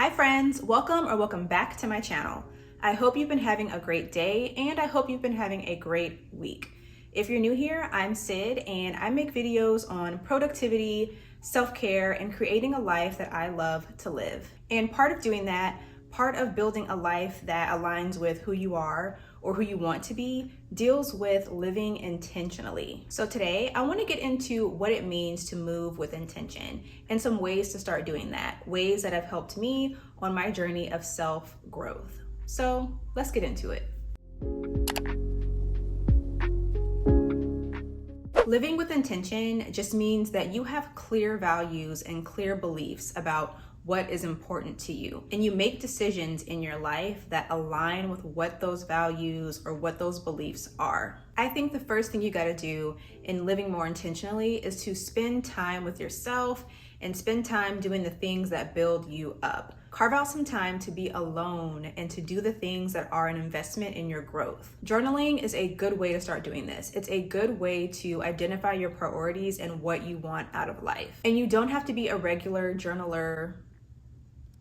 Hi friends, welcome back to my channel. I hope you've been having a great day and I hope you've been having a great week. If you're new here, I'm Sid and I make videos on productivity, self-care, and creating a life that I love to live. And part of doing that, part of building a life that aligns with who you are or who you want to be, deals with living intentionally. So today I want to get into what it means to move with intention and some ways to start doing that, ways that have helped me on my journey of self-growth. So let's get into it. Living with intention just means that you have clear values and clear beliefs about what is important to you. And you make decisions in your life that align with what those values or what those beliefs are. I think the first thing you gotta do in living more intentionally is to spend time with yourself and spend time doing the things that build you up. Carve out some time to be alone and to do the things that are an investment in your growth. Journaling is a good way to start doing this. It's a good way to identify your priorities and what you want out of life. And you don't have to be a regular journaler.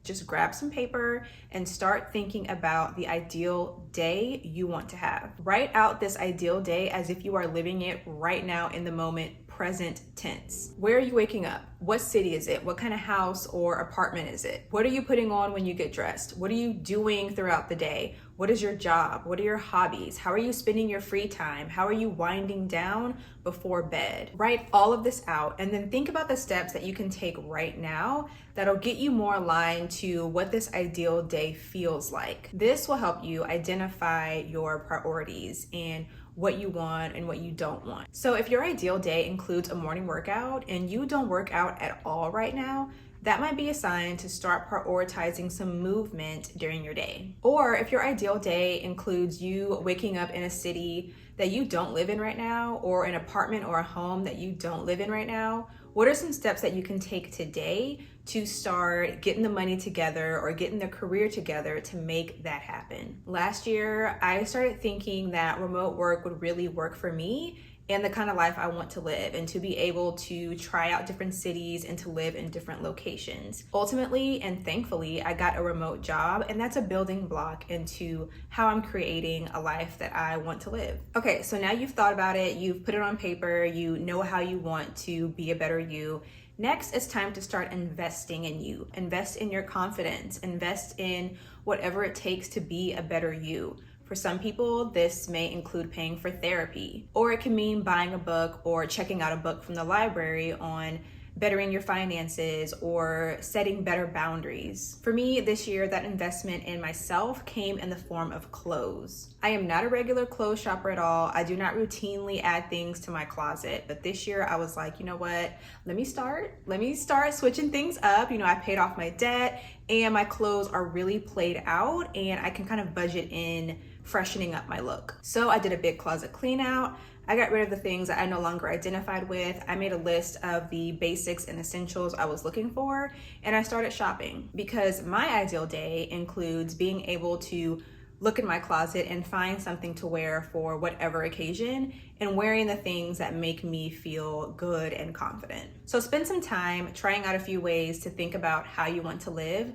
Just grab some paper and start thinking about the ideal day you want to have. Write out this ideal day as if you are living it right now in the moment, present tense. Where are you waking up? What city is it? What kind of house or apartment is it? What are you putting on when you get dressed? What are you doing throughout the day? What is your job? What are your hobbies? How are you spending your free time? How are you winding down before bed? Write all of this out and then think about the steps that you can take right now that'll get you more aligned to what this ideal day feels like. This will help you identify your priorities and what you want and what you don't want. So if your ideal day includes a morning workout and you don't work out at all right now, that might be a sign to start prioritizing some movement during your day. Or if your ideal day includes you waking up in a city that you don't live in right now, or an apartment or a home that you don't live in right now, what are some steps that you can take today to start getting the money together or getting the career together to make that happen? Last year, I started thinking that remote work would really work for me and the kind of life I want to live, and to be able to try out different cities and to live in different locations. Ultimately and thankfully, I got a remote job, and that's a building block into how I'm creating a life that I want to live. Okay, so now you've thought about it, you've put it on paper, you know how you want to be a better you. Next, it's time to start investing in you. Invest in your confidence, invest in whatever it takes to be a better you. For some people, this may include paying for therapy, or it can mean buying a book or checking out a book from the library on bettering your finances or setting better boundaries. For me, this year, that investment in myself came in the form of clothes. I am not a regular clothes shopper at all. I do not routinely add things to my closet, but this year I was like, you know what? Let me start switching things up. I paid off my debt and my clothes are really played out and I can kind of budget in freshening up my look. So I did a big closet clean out. I got rid of the things that I no longer identified with. I made a list of the basics and essentials I was looking for, and I started shopping because my ideal day includes being able to look in my closet and find something to wear for whatever occasion and wearing the things that make me feel good and confident. So spend some time trying out a few ways to think about how you want to live.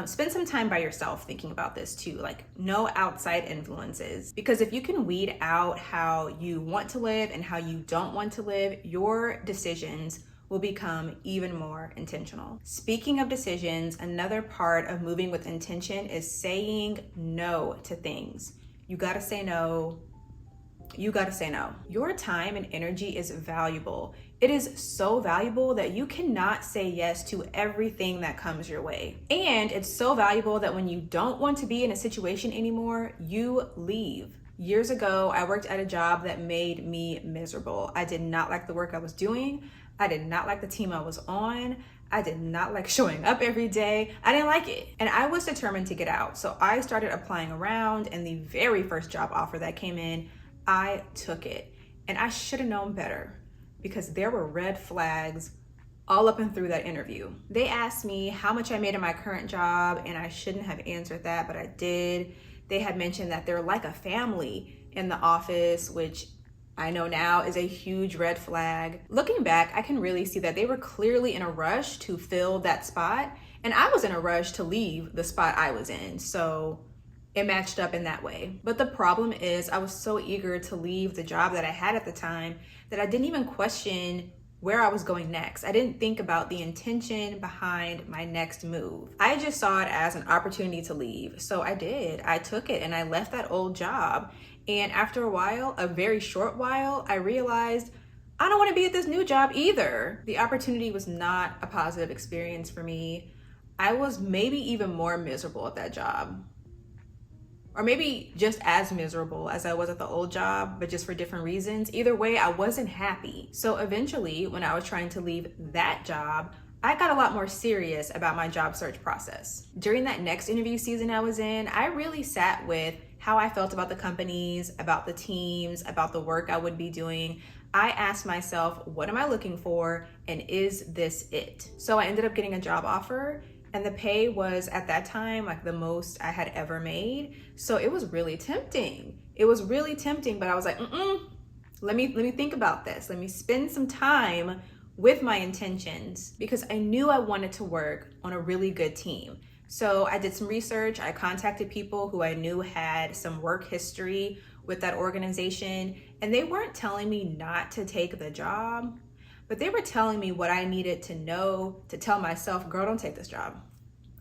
Spend some time by yourself thinking about this too, like no outside influences. Because if you can weed out how you want to live and how you don't want to live, your decisions will become even more intentional. Speaking of decisions, another part of moving with intention is saying no to things. You gotta say no. You gotta say no. Your time and energy is valuable. It is so valuable that you cannot say yes to everything that comes your way. And it's so valuable that when you don't want to be in a situation anymore, you leave. Years ago, I worked at a job that made me miserable. I did not like the work I was doing. I did not like the team I was on. I did not like showing up every day. I didn't like it. And I was determined to get out. So I started applying around, and the very first job offer that came in, I took it. And I should have known better because there were red flags all up and through that interview. They asked me how much I made in my current job, and I shouldn't have answered that, but I did. They had mentioned that they're like a family in the office, which I know now is a huge red flag. Looking back, I can really see that they were clearly in a rush to fill that spot, And I was in a rush to leave the spot I was in, so it matched up in that way. But the problem is I was so eager to leave the job that I had at the time that I didn't even question where I was going next. I didn't think about the intention behind my next move. I just saw it as an opportunity to leave. So I did. I took it and I left that old job. And after a while, a very short while, I realized I don't want to be at this new job either. The opportunity was not a positive experience for me. I was maybe even more miserable at that job. Or maybe just as miserable as I was at the old job, but just for different reasons. Either way, I wasn't happy. So eventually, when I was trying to leave that job, I got a lot more serious about my job search process. During that next interview season I was in, I really sat with how I felt about the companies, about the teams, about the work I would be doing. I asked myself, what am I looking for? And is this it? So I ended up getting a job offer. And the pay was at that time like the most I had ever made. So it was really tempting. It was really tempting, but I was like, let me think about this. Let me spend some time with my intentions because I knew I wanted to work on a really good team. So I did some research. I contacted people who I knew had some work history with that organization, and they weren't telling me not to take the job. But they were telling me what I needed to know to tell myself, girl, don't take this job.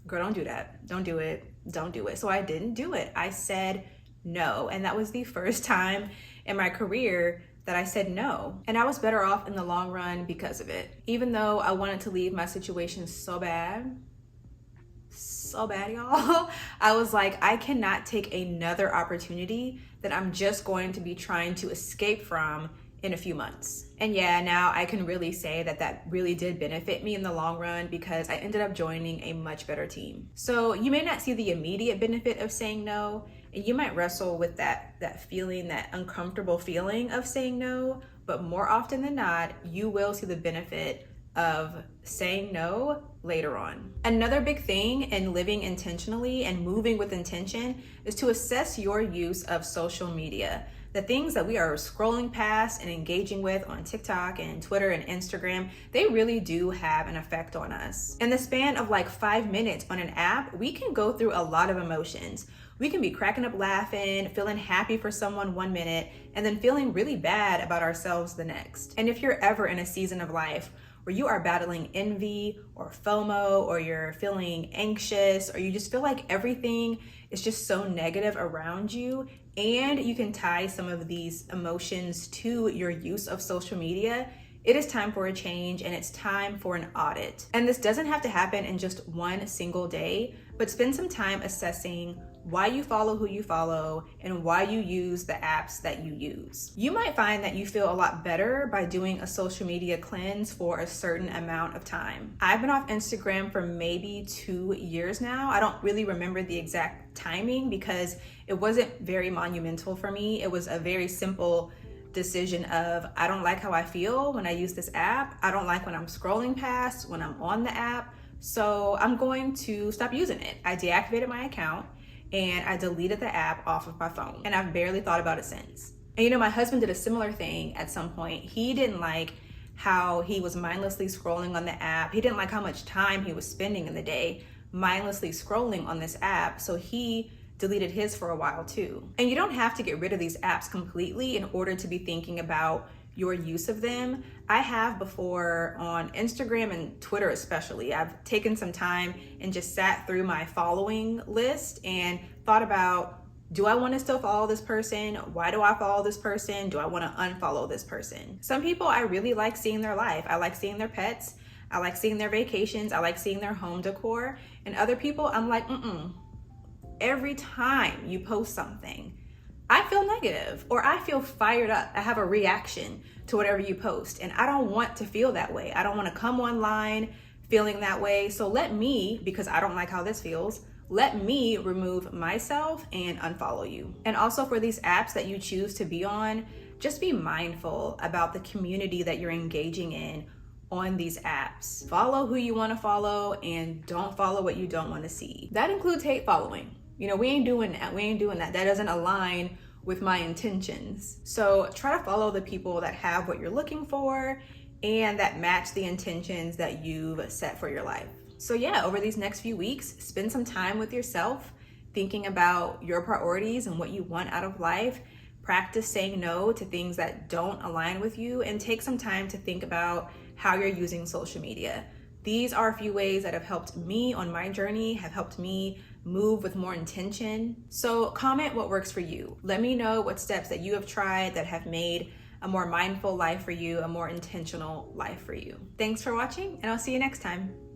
Girl, don't do that. Don't do it. Don't do it. So I didn't do it. I said no. And that was the first time in my career that I said no. And I was better off in the long run because of it. Even though I wanted to leave my situation so bad, y'all. I was like, I cannot take another opportunity that I'm just going to be trying to escape from in a few months. And yeah, now I can really say that that really did benefit me in the long run because I ended up joining a much better team. So you may not see the immediate benefit of saying no, and you might wrestle with that feeling, that uncomfortable feeling of saying no, but more often than not, you will see the benefit of saying no later on. Another big thing in living intentionally and moving with intention is to assess your use of social media. The things that we are scrolling past and engaging with on TikTok and Twitter and Instagram, they really do have an effect on us. In the span of like 5 minutes on an app, we can go through a lot of emotions. We can be cracking up laughing, feeling happy for someone 1 minute, and then feeling really bad about ourselves the next. And if you're ever in a season of life where you are battling envy or FOMO, or you're feeling anxious, or you just feel like everything is just so negative around you, and you can tie some of these emotions to your use of social media, it is time for a change and it's time for an audit. And this doesn't have to happen in just one single day, but spend some time assessing why you follow who you follow and why you use the apps that you use. You might find that you feel a lot better by doing a social media cleanse for a certain amount of time. I've been off Instagram for maybe 2 years now. I don't really remember the exact timing because it wasn't very monumental for me. It was a very simple decision of, I don't like how I feel when I use this app. I don't like when I'm scrolling past, when I'm on the app. So I'm going to stop using it. I deactivated my account and I deleted the app off of my phone, and I've barely thought about it since. And you know, my husband did a similar thing at some point. He didn't like how he was mindlessly scrolling on the app. He didn't like how much time he was spending in the day mindlessly scrolling on this app. So he deleted his for a while too. And you don't have to get rid of these apps completely in order to be thinking about your use of them. I have before on Instagram and Twitter especially. I've taken some time and just sat through my following list and thought about, do I want to still follow this person? Why do I follow this person? Do I want to unfollow this person? Some people I really like seeing their life. I like seeing their pets. I like seeing their vacations. I like seeing their home decor. And other people, I'm like, every time you post something, I feel negative or I feel fired up. I have a reaction to whatever you post, and I don't want to feel that way. I don't want to come online feeling that way. So let me, because I don't like how this feels, let me remove myself and unfollow you. And also for these apps that you choose to be on, just be mindful about the community that you're engaging in on these apps. Follow who you want to follow and don't follow what you don't want to see. That includes hate following. You know, we ain't doing that. That doesn't align with my intentions. So try to follow the people that have what you're looking for and that match the intentions that you've set for your life. So yeah, over these next few weeks, spend some time with yourself, thinking about your priorities and what you want out of life. Practice saying no to things that don't align with you, and take some time to think about how you're using social media. These are a few ways that have helped me on my journey, have helped me move with more intention. So comment what works for you. Let me know what steps that you have tried that have made a more mindful life for you, a more intentional life for you. Thanks for watching, and I'll see you next time.